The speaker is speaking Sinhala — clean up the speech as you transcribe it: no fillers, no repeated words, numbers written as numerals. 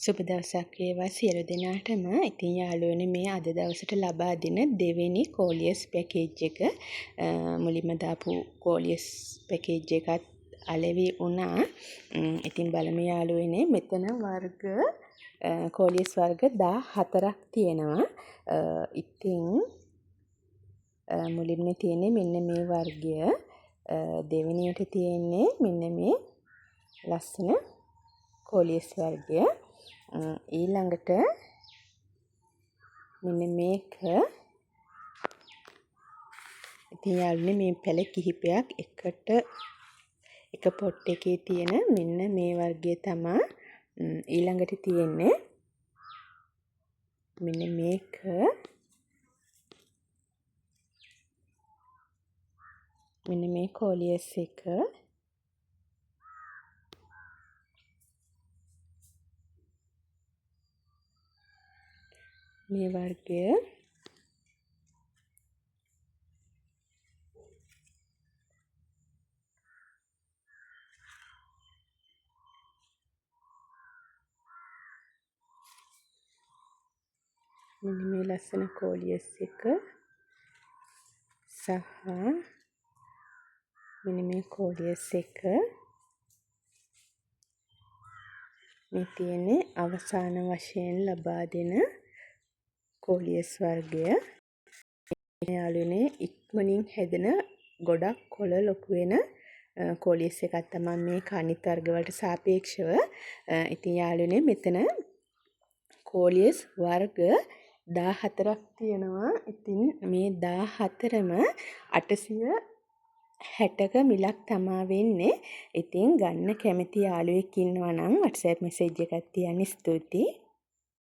සුබ දවසක් වේවා සියලු දෙනාටම. ඉතින් යාළුවනේ මේ අද දවසට ලබා දෙන දෙවෙනි කෝලියස් පැකේජ් එක මුලින්ම දාපු කෝලියස් පැකේජ් එකත් අලෙවි වුණා. ඉතින් බලමු යාළුවනේ මෙතන වර්ග කෝලියස් වර්ග 14ක් තියෙනවා. ඉතින් මුලින්ම තියෙන්නේ මෙන්න මේ වර්ගය. දෙවෙනියට තියෙන්නේ මෙන්න මේ ලස්සන කෝලියස් වර්ගය. ඊළඟට මෙන්න මේක ඉතින් යාළුවනේ මේ පැල කිහිපයක් එක පොට් එකේ තියෙන මෙන්න මේ වර්ගය තමයි ඊළඟට තියෙන්නේ මෙන්න මේක මෙන්න මේ කෝලියස් එක මේ වර්ගය මෙන්න මේ ලස්සන කෝලියස් එක සහ මෙන්න මේ කෝලියස් එක මේ තියෙන්නේ අවසාන වශයෙන් ලබා දෙන කෝලියස් වර්ගය. යාළුවනේ ඉක්මනින් හැදෙන ගොඩක් කොළ ලොකු වෙන කෝලියස් එකක් තමයි මේ අනිත් වර්ග වලට සාපේක්ෂව. ඉතින් යාළුවනේ මෙතන කෝලියස් වර්ග 14ක් තියෙනවා. ඉතින් මේ 14ම 860ක මිලක් තමා වෙන්නේ. ඉතින් ගන්න කැමති යාළුවෙක් ඉන්නවා නම් WhatsApp message එකක් තියන්න ස්තුතියි.